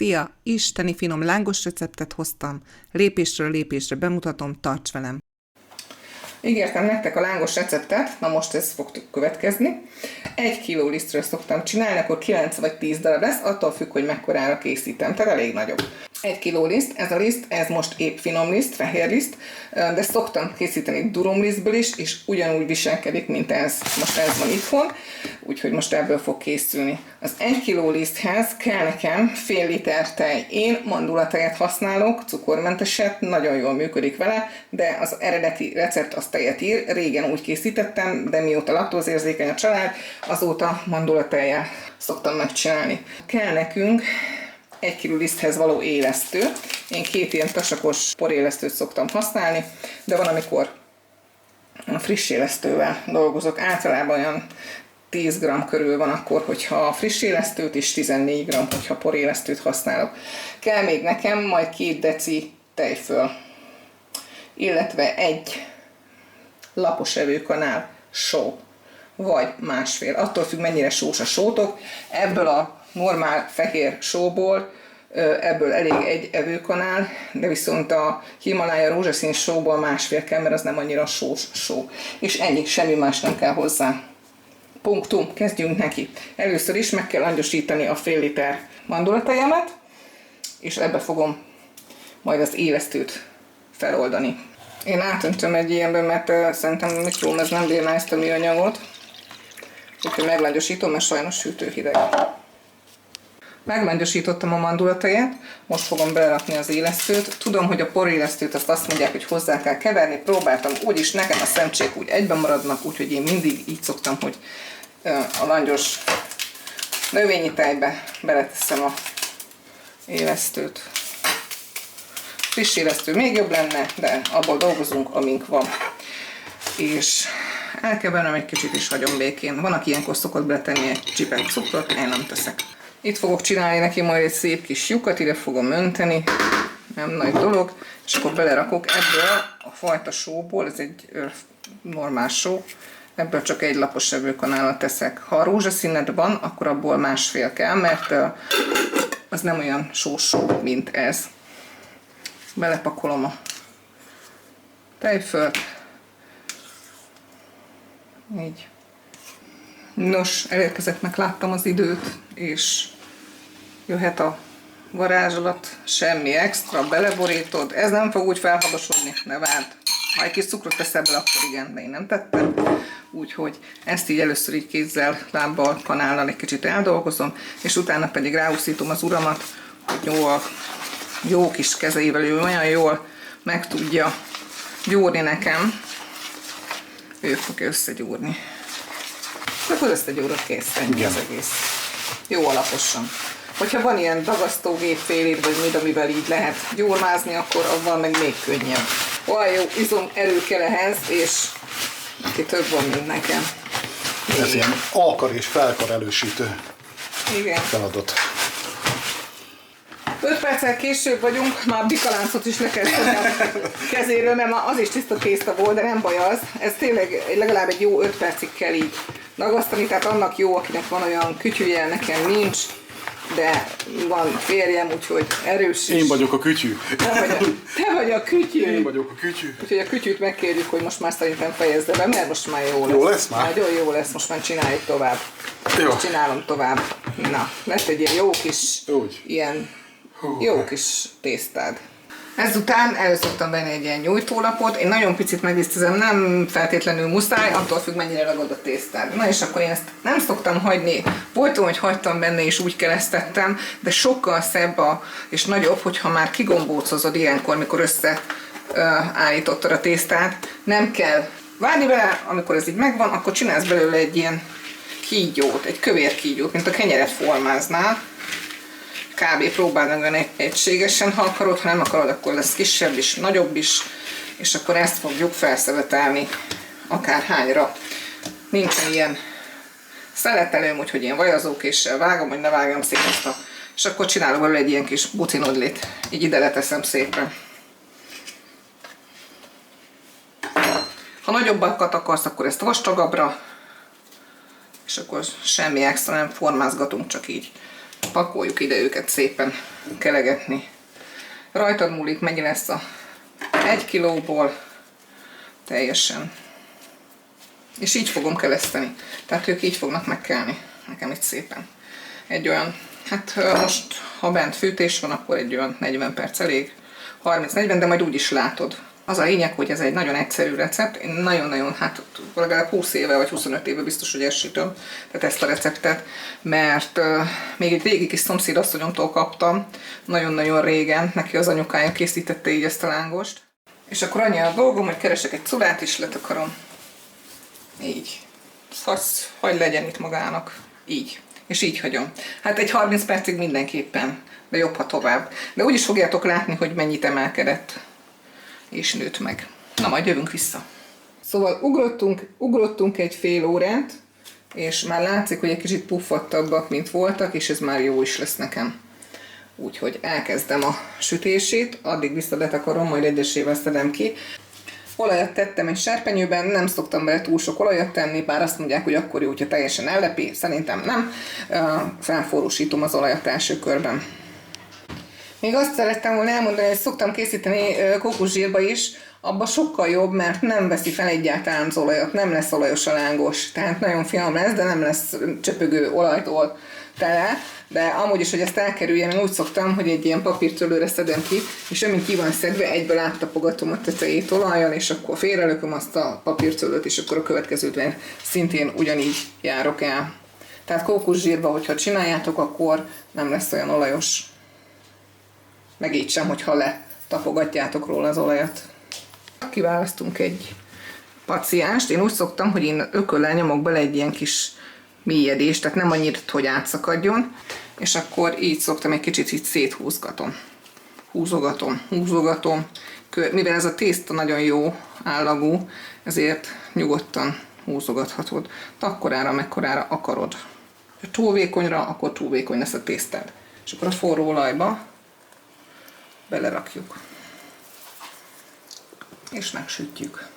Szia! Isteni finom lángos receptet hoztam, lépésről lépésre bemutatom, tarts velem! Ígértem nektek a lángos receptet, na most ez fog következni. 1 kg lisztről szoktam csinálni, akkor 9 vagy 10 darab lesz, attól függ, hogy mekkorára készítem, tehát elég nagyobb. 1 kg liszt, ez most épp finom liszt, fehér liszt, de szoktam készíteni durumlisztből is, és ugyanúgy viselkedik, mint ez. Most ez van itthon, úgyhogy most ebből fog készülni. Az 1 kg liszthez kell nekem fél liter tej. Én mandulatejet használok, cukormenteset, nagyon jól működik vele, de az eredeti recept az tejet ír. Régen úgy készítettem, de mióta laktózérzékeny a család, azóta mandulatejjel szoktam megcsinálni. Kell nekünk 1 kg liszthez való élesztő. Én 2 ilyen tasakos porélesztőt szoktam használni, de van, amikor friss élesztővel dolgozok. Általában olyan 10 g körül van akkor, hogyha friss élesztőt, és 14 g, hogyha porélesztőt használok. Kell még nekem majd 2 deci tejföl, illetve 1 lapos evőkanál só, vagy másfél. Attól függ, mennyire sós a sótok. Ebből a normál fehér sóból, ebből elég 1 evőkanál, de viszont a Himalája rózsaszín sóból másfél kell, mert az nem annyira sós só. És ennyi, semmi más nem kell hozzá. Punktum, kezdjünk neki. Először is meg kell angyosítani a fél liter mandulatejemet, és ebbe fogom majd az élesztőt feloldani. Én átöntöm egy ilyenben, mert szerintem a mikróm ez nem bírná ezt a műanyagot. Úgyhogy meglangyosítom, mert sajnos hűtőhideg. Meglangyosítottam a mandulatejet, most fogom belerakni az élesztőt. Tudom, hogy a porélesztőt azt mondják, hogy hozzá kell keverni, próbáltam, úgyis nekem a szemcsék úgy egyben maradnak, úgyhogy én mindig így szoktam, hogy a langyos növényi tejbe beleteszem a élesztőt. Friss élesztő még jobb lenne, de abból dolgozunk, amink van. És elkeverem egy kicsit, és hagyom békén. Van, aki ilyenkor szokott beletenni egy csipet cukrot, én nem teszek. Itt fogok csinálni neki majd egy szép kis lyukat, ide fogom önteni, nem nagy dolog, és akkor belerakok ebből a fajta sóból, ez egy normál só, ebből csak 1 lapos evőkanálat teszek. Ha a rózsaszíned van, akkor abból másfél kell, mert az nem olyan sós só, mint ez. Belepakolom a tejfölt. Így. Nos, elérkezettnek láttam az időt, és jöhet a varázslat, semmi extra, beleborítod, ez nem fog úgy felhabosodni, ne várd. Ha egy kis cukrot teszel bele, akkor igen, de én nem tettem. Úgyhogy ezt így először így kézzel, lábbal, kanállal egy kicsit eldolgozom, és utána pedig ráúszítom az uramat, hogy jó kis kezeivel, ő olyan jól meg tudja gyúrni nekem, ő fogja összegyúrni. Akkor összegyúrod, kész, ennyi az egész. Jó alaposan. Hogyha van ilyen dagasztógépféléd, vagy mit, amivel így lehet gyúrmázni, akkor avval meg még könnyebb. Olyan jó izomerő kell ehhez, és neki több van, mint nekem. Ez ilyen alkar és felkar elősítő feladat. 5 perccel később vagyunk, már bikaláncot is lekezdtem a kezéről, mert már az is tiszta tészta volt, de nem baj az. Ez tényleg legalább egy jó 5 percig kell így nagasztani, tehát annak jó, akinek van olyan kütyüje, nekem nincs, de van férjem, úgyhogy erős is. Én vagyok a kütyű. Te vagy a kütyű. Én vagyok a kütyű. Úgyhogy a kütyűt megkérjük, hogy most már szerintem fejezze be, mert most már jó lesz. Jó lesz már? Nagyon jó lesz, most már csináljuk tovább. Jó. Most csinálom tovább. Na, lett egy ilyen jó kis, jó kis tésztád. Ezután elő szoktam venni egy ilyen nyújtólapot, én nagyon picit megvisztezem, nem feltétlenül muszáj, attól függ, mennyire ragad a tésztád. Na és akkor én ezt nem szoktam hagyni, volt olyan, hogy hagytam benne és úgy keresztettem, de sokkal szebb és nagyobb, hogyha már kigombócozod ilyenkor, mikor összeállítottad a tésztát, nem kell várni vele, amikor ez így megvan, akkor csinálsz belőle egy ilyen kígyót, egy kövér kígyót, mint a kenyeret formáznál. Kb. Próbáld meg olyan egységesen, ha akarod, ha nem akarod, akkor lesz kisebb is, nagyobb is, és akkor ezt fogjuk felszevetelni akárhányra. Nincsen ilyen szeletelőm, úgyhogy én vajazókéssel vágom, hogy ne vágjam szét ezt és akkor csinálok belőle egy ilyen kis bucinodlit. Így ide leteszem szépen. Ha nagyobbakat akarsz, akkor ezt vastagabbra, és akkor semmi extra nem formázgatunk, csak így pakoljuk ide őket szépen kelegetni. Rajtad múlik, mennyi lesz a 1 kilóból teljesen. És így fogom keleszteni. Tehát ők így fognak megkelni. Nekem itt szépen. Egy olyan, hát most ha bent fűtés van, akkor egy olyan 40 perc elég. 30-40, de majd úgy is látod. Az a lényeg, hogy ez egy nagyon egyszerű recept. Én nagyon-nagyon, hát legalább 20 éve vagy 25 éve biztos, hogy ezt sütöm, tehát ezt a receptet, mert még egy régi kis szomszédasszonyomtól kaptam, nagyon-nagyon régen, neki az anyukája készítette így ezt a lángost. És akkor annyi a dolgom, hogy keresek egy culát és letakarom. Így. Hagyd legyen itt magának. Így. És így hagyom. Hát egy 30 percig mindenképpen, de jobb, ha tovább. De úgy is fogjátok látni, hogy mennyit emelkedett és nőtt meg. Na, majd jövünk vissza. Szóval ugrottunk egy fél órát, és már látszik, hogy egy kicsit puffattabbak, mint voltak, és ez már jó is lesz nekem. Úgyhogy elkezdem a sütését, addig visszaletakarom, majd egyesével szedem ki. Olajat tettem egy serpenyőben, nem szoktam bele túl sok olajat tenni, bár azt mondják, hogy akkor jó, hogyha teljesen ellepi, szerintem nem. Felforrósítom az olajat első körben. Még azt szerettem volna elmondani, hogy szoktam készíteni kókuszsírba is, abban sokkal jobb, mert nem veszi fel egyáltalán az olajat, nem lesz olajos a lángos. Tehát nagyon finom lesz, de nem lesz csöpögő olajtól tele. De amúgy is, hogy ezt elkerüljem, én úgy szoktam, hogy egy ilyen papírtőlőre szedem ki, és amint ki van szedve, egyből áttapogatom a tetejét olajjal, és akkor félrelököm azt a papírtőlőt, és akkor a következőt szintén ugyanígy járok el. Tehát kókuszsírba, hogyha csináljátok, akkor nem lesz olyan olajos. Meg így sem, hogyha letapogatjátok róla az olajat. Kiválasztunk egy paciánst. Én úgy szoktam, hogy én ököllel nyomok bele egy ilyen kis mélyedést, tehát nem annyira, hogy átszakadjon, és akkor így szoktam egy kicsit így széthúzgatom. Húzogatom. Mivel ez a tészta nagyon jó állagú, ezért nyugodtan húzogathatod. Akkorára, mekkorára akarod. Ha túl vékonyra, akkor túl vékony lesz a tésztád. És akkor a forró olajba belerakjuk. És megsütjük.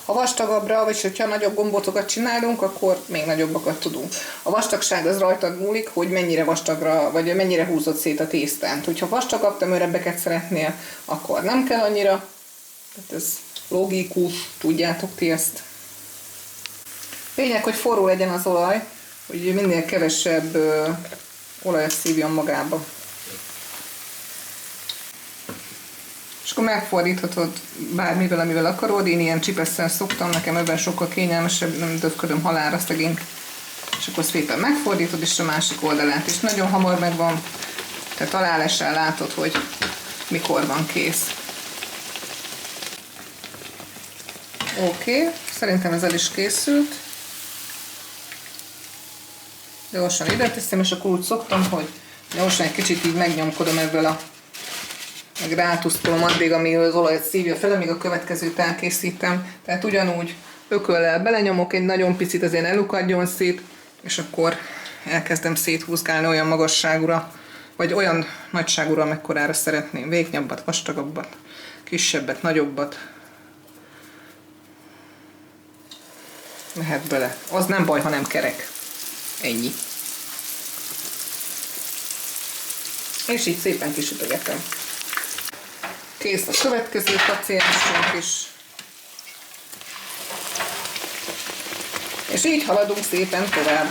Ha vastagabbra, vagy hogyha nagyobb gombotokat csinálunk, akkor még nagyobbakat tudunk. A vastagság az rajtad múlik, hogy mennyire vastagra, vagy mennyire húzod szét a tésztát. Hogyha vastagabb, tömörebbeket szeretnél, akkor nem kell annyira. Tehát ez logikus, tudjátok ti ezt. Lényeg, hogy forró legyen az olaj, hogy minél kevesebb olajat szívjon magába. És akkor megfordíthatod bármivel, amivel akarod. Én ilyen csipesszel szoktam, nekem ebben sokkal kényelmesebb, nem döfködöm halálra szegény. És akkor szépen megfordítod, és a másik oldalát is nagyon hamar megvan. Tehát alálesen látod, hogy mikor van kész. Oké, szerintem ez el is készült. Gyorsan ide teszem, és akkor úgy szoktam, hogy gyorsan egy kicsit így megnyomkodom ebből meg rátuszkolom addig, amíg az olajat szívja fel, amíg a következőt elkészítem. Tehát ugyanúgy ököllel belenyomok egy nagyon picit, azért elukadjon szét, és akkor elkezdem széthúzgálni olyan magasságúra, vagy olyan nagyságúra, amekkorára szeretném. Vékonyabbat, vastagabbat, kisebbet, nagyobbat. Mehet bele. Az nem baj, ha nem kerek. Ennyi. És így szépen kisütögetem. Kész a következő paciensünk is. És így haladunk szépen tovább.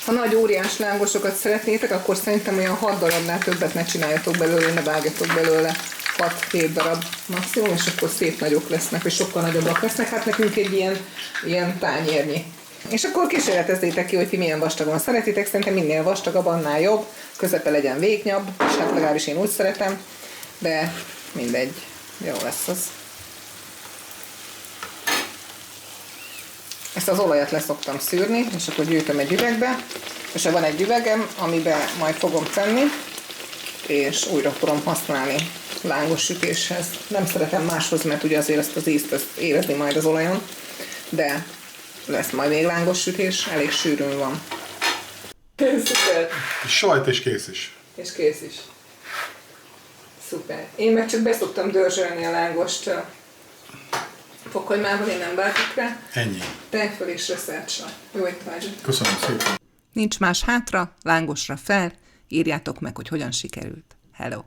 Ha nagy óriás lángosokat szeretnétek, akkor szerintem olyan 6 darabnál többet ne csináljatok belőle, ne vágjatok belőle. 6-7 darab maximum, és akkor szép nagyok lesznek, és sokkal nagyobbak lesznek. Hát nekünk egy ilyen tányérnyi. És akkor kísérletezzétek ki, hogy ti milyen vastagon szeretitek. Szerintem minél vastagabb, annál jobb. Közepe legyen vékonyabb, és hát legalábbis én úgy szeretem. De mindegy, jó lesz az. Ezt az olajat leszoktam szűrni, és akkor gyűjtöm egy üvegbe, és van egy üvegem, amiben majd fogom tenni, és újra tudom használni lángos sütéshez. Nem szeretem máshoz, mert ugye azért ezt az ízt érezni majd az olajon, de lesz majd még lángos sütés, elég sűrűn van. Szuper! Sajt és kész is. És kész is. Szuper. Én meg csak beszoktam dörzsölni a lángost fokhagymával, én nem váltok rá. Ennyi. Tejföl és reszelt saj. Jó étvágyat. Köszönöm szépen. Nincs más hátra, lángosra fel, írjátok meg, hogy hogyan sikerült. Hello!